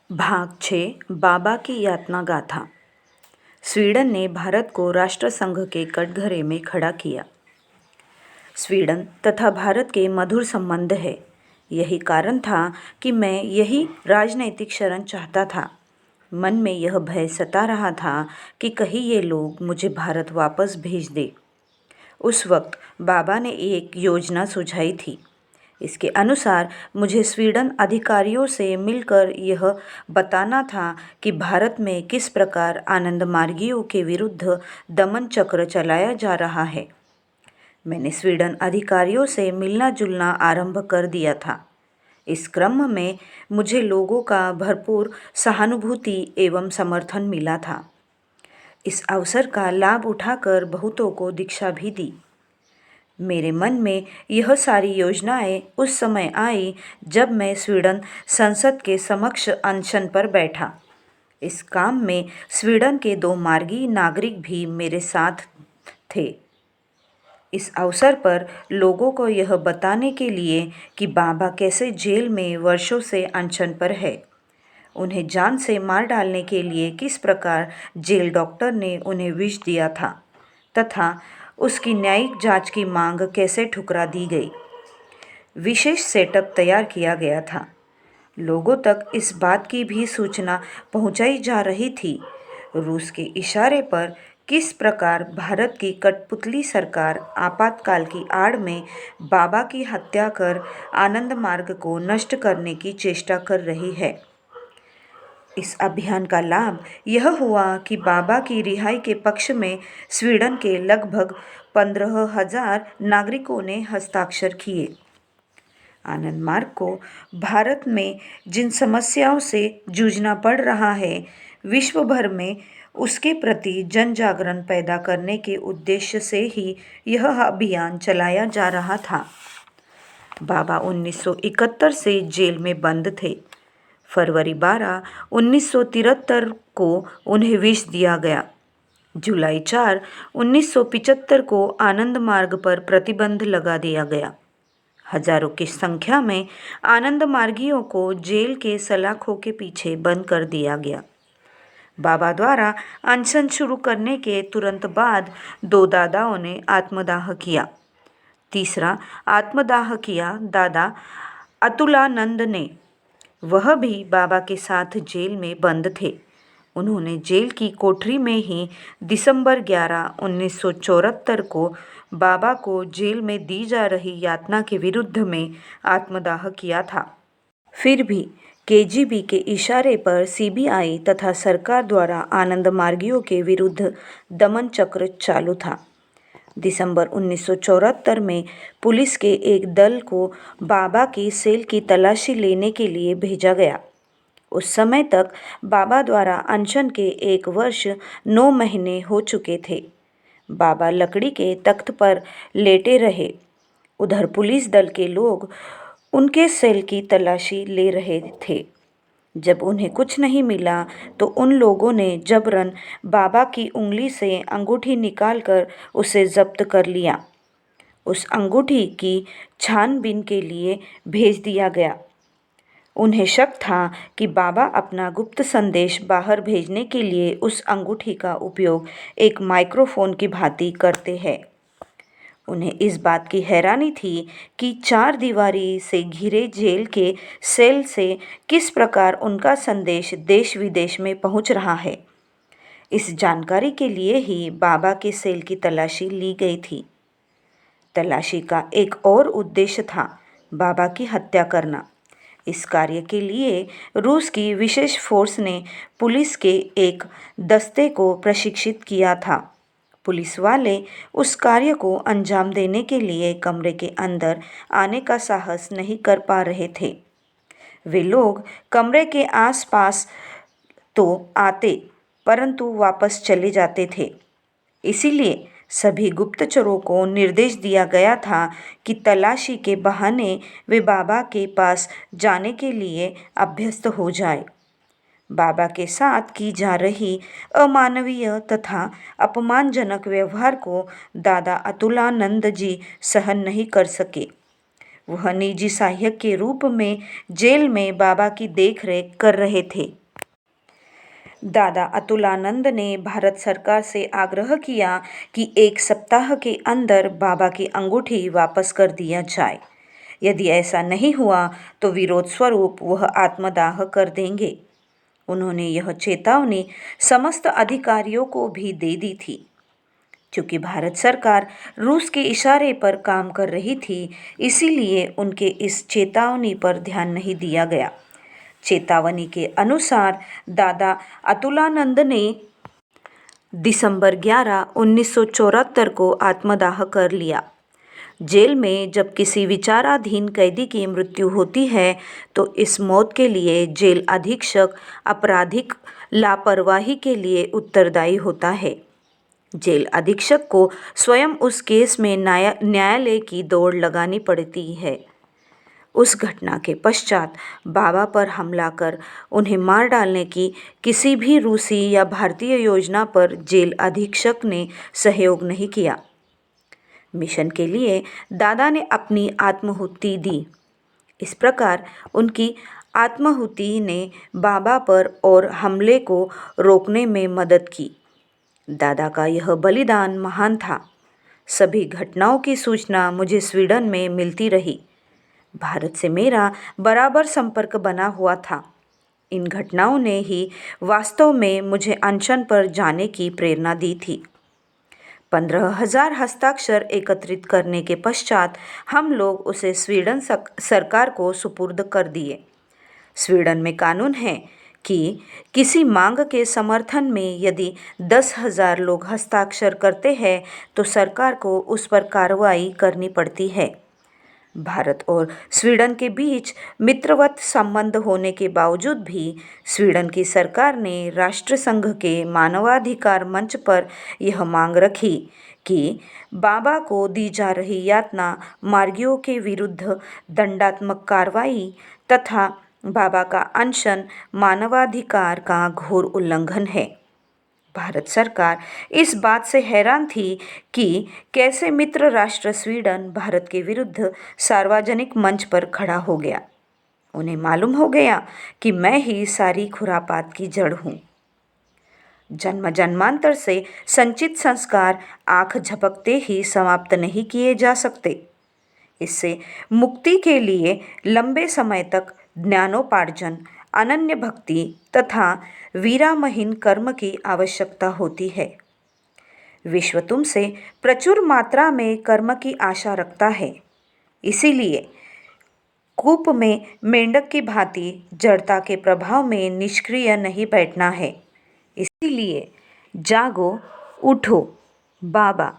भाग 6 बाबा की यातना गाथा। स्वीडन ने भारत को राष्ट्रसंघ के कटघरे में खड़ा किया। स्वीडन तथा भारत के मधुर संबंध है। यही कारण था कि मैं यही राजनैतिक शरण चाहता था। मन में यह भय सता रहा था कि कहीं ये लोग मुझे भारत वापस भेज दे। उस वक्त बाबा ने एक योजना सुझाई थी। इसके अनुसार मुझे स्वीडन अधिकारियों से मिलकर यह बताना था कि भारत में किस प्रकार आनंद मार्गियों के विरुद्ध दमन चक्र चलाया जा रहा है। मैंने स्वीडन अधिकारियों से मिलना जुलना आरंभ कर दिया था। इस क्रम में मुझे लोगों का भरपूर सहानुभूति एवं समर्थन मिला था। इस अवसर का लाभ उठाकर बहुतों को दीक्षा भी दी। मेरे मन में यह सारी योजनाएं उस समय आई जब मैं स्वीडन संसद के समक्ष अनशन पर बैठा। इस काम में स्वीडन के 2 मार्गी नागरिक भी मेरे साथ थे। इस अवसर पर लोगों को यह बताने के लिए कि बाबा कैसे जेल में वर्षों से अनशन पर है, उन्हें जान से मार डालने के लिए किस प्रकार जेल डॉक्टर ने उन्हें विष दिया था तथा उसकी न्यायिक जांच की मांग कैसे ठुकरा दी गई। विशेष सेटअप तैयार किया गया था। लोगों तक इस बात की भी सूचना पहुंचाई जा रही थी। रूस के इशारे पर किस प्रकार भारत की कठपुतली सरकार आपातकाल की आड़ में बाबा की हत्या कर आनंद मार्ग को नष्ट करने की चेष्टा कर रही है। इस अभियान का लाभ यह हुआ कि बाबा की रिहाई के पक्ष में स्वीडन के लगभग 15,000 नागरिकों ने हस्ताक्षर किए। आनंद मार्ग को भारत में जिन समस्याओं से जूझना पड़ रहा है, विश्व भर में उसके प्रति जन जागरण पैदा करने के उद्देश्य से ही यह अभियान चलाया जा रहा था। बाबा 1971 से जेल में बंद थे। फरवरी 12, 1973 को उन्हें विष दिया गया। जुलाई 4, 1975 को आनंद मार्ग पर प्रतिबंध लगा दिया गया। हजारों की संख्या में आनंद मार्गियों को जेल के सलाखों के पीछे बंद कर दिया गया। बाबा द्वारा अनशन शुरू करने के तुरंत बाद 2 दादाओं ने आत्मदाह किया। तीसरा आत्मदाह किया दादा अतुलानंद ने। वह भी बाबा के साथ जेल में बंद थे। उन्होंने जेल की कोठरी में ही दिसंबर 11, 1974 को बाबा को जेल में दी जा रही यातना के विरुद्ध में आत्मदाह किया था। फिर भी केजीबी के इशारे पर सीबीआई तथा सरकार द्वारा आनंद मार्गियों के विरुद्ध दमन चक्र चालू था। दिसंबर 1974 में पुलिस के एक दल को बाबा की सेल की तलाशी लेने के लिए भेजा गया। उस समय तक बाबा द्वारा अनशन के 1 वर्ष 9 महीने हो चुके थे। बाबा लकड़ी के तख्त पर लेटे रहे। उधर पुलिस दल के लोग उनके सेल की तलाशी ले रहे थे। जब उन्हें कुछ नहीं मिला तो उन लोगों ने जबरन बाबा की उंगली से अंगूठी निकालकर उसे जब्त कर लिया। उस अंगूठी की छानबीन के लिए भेज दिया गया। उन्हें शक था कि बाबा अपना गुप्त संदेश बाहर भेजने के लिए उस अंगूठी का उपयोग एक माइक्रोफोन की भांति करते हैं। उन्हें इस बात की हैरानी थी कि 4 दीवारी से घिरे जेल के सेल से किस प्रकार उनका संदेश देश विदेश में पहुंच रहा है। इस जानकारी के लिए ही बाबा के सेल की तलाशी ली गई थी। तलाशी का एक और उद्देश्य था बाबा की हत्या करना। इस कार्य के लिए रूस की विशेष फोर्स ने पुलिस के एक दस्ते को प्रशिक्षित किया था। पुलिस वाले उस कार्य को अंजाम देने के लिए कमरे के अंदर आने का साहस नहीं कर पा रहे थे। वे लोग कमरे के आसपास तो आते परंतु वापस चले जाते थे। इसीलिए सभी गुप्तचरों को निर्देश दिया गया था कि तलाशी के बहाने वे बाबा के पास जाने के लिए अभ्यस्त हो जाए। बाबा के साथ की जा रही अमानवीय तथा अपमानजनक व्यवहार को दादा अतुलानंद जी सहन नहीं कर सके। वह निजी सहायक के रूप में जेल में बाबा की देखरेख कर रहे थे। दादा अतुलानंद ने भारत सरकार से आग्रह किया कि 1 सप्ताह के अंदर बाबा की अंगूठी वापस कर दिया जाए। यदि ऐसा नहीं हुआ तो विरोध स्वरूप वह आत्मदाह कर देंगे। उन्होंने यह चेतावनी समस्त अधिकारियों को भी दे दी थी। चूंकि भारत सरकार रूस के इशारे पर काम कर रही थी, इसीलिए उनके इस चेतावनी पर ध्यान नहीं दिया गया। चेतावनी के अनुसार दादा अतुलानंद ने दिसंबर 11, 1974 को आत्मदाह कर लिया। जेल में जब किसी विचाराधीन कैदी की मृत्यु होती है तो इस मौत के लिए जेल अधीक्षक आपराधिक लापरवाही के लिए उत्तरदायी होता है। जेल अधीक्षक को स्वयं उस केस में न्यायालय की दौड़ लगानी पड़ती है। उस घटना के पश्चात बाबा पर हमला कर उन्हें मार डालने की किसी भी रूसी या भारतीय योजना पर जेल अधीक्षक ने सहयोग नहीं किया। मिशन के लिए दादा ने अपनी आत्माहुति दी। इस प्रकार उनकी आत्माहुति ने बाबा पर और हमले को रोकने में मदद की। दादा का यह बलिदान महान था। सभी घटनाओं की सूचना मुझे स्वीडन में मिलती रही। भारत से मेरा बराबर संपर्क बना हुआ था। इन घटनाओं ने ही वास्तव में मुझे अनशन पर जाने की प्रेरणा दी थी। 15,000 हस्ताक्षर एकत्रित करने के पश्चात हम लोग उसे स्वीडन सरकार को सुपुर्द कर दिए। स्वीडन में कानून है कि किसी मांग के समर्थन में यदि 10,000 लोग हस्ताक्षर करते हैं तो सरकार को उस पर कार्रवाई करनी पड़ती है। भारत और स्वीडन के बीच मित्रवत संबंध होने के बावजूद भी स्वीडन की सरकार ने राष्ट्रसंघ के मानवाधिकार मंच पर यह मांग रखी कि बाबा को दी जा रही यातना मार्गियों के विरुद्ध दंडात्मक कार्रवाई तथा बाबा का अनशन मानवाधिकार का घोर उल्लंघन है। भारत सरकार इस बात से हैरान थी कि कैसे मित्र राष्ट्र स्वीडन भारत के विरुद्ध सार्वजनिक मंच पर खड़ा हो गया। उन्हें मालूम हो गया कि मैं ही सारी खुरापात की जड़ हूँ। जन्म जन्मांतर से संचित संस्कार आँख झपकते ही समाप्त नहीं किए जा सकते। इससे मुक्ति के लिए लंबे समय तक ज्ञानोपार्जन, अनन्य भक्ति तथा वीरामहीन कर्म की आवश्यकता होती है। विश्व तुमसे प्रचुर मात्रा में कर्म की आशा रखता है। इसीलिए कूप में मेंढक की भांति जड़ता के प्रभाव में निष्क्रिय नहीं बैठना है। इसीलिए जागो, उठो, बाबा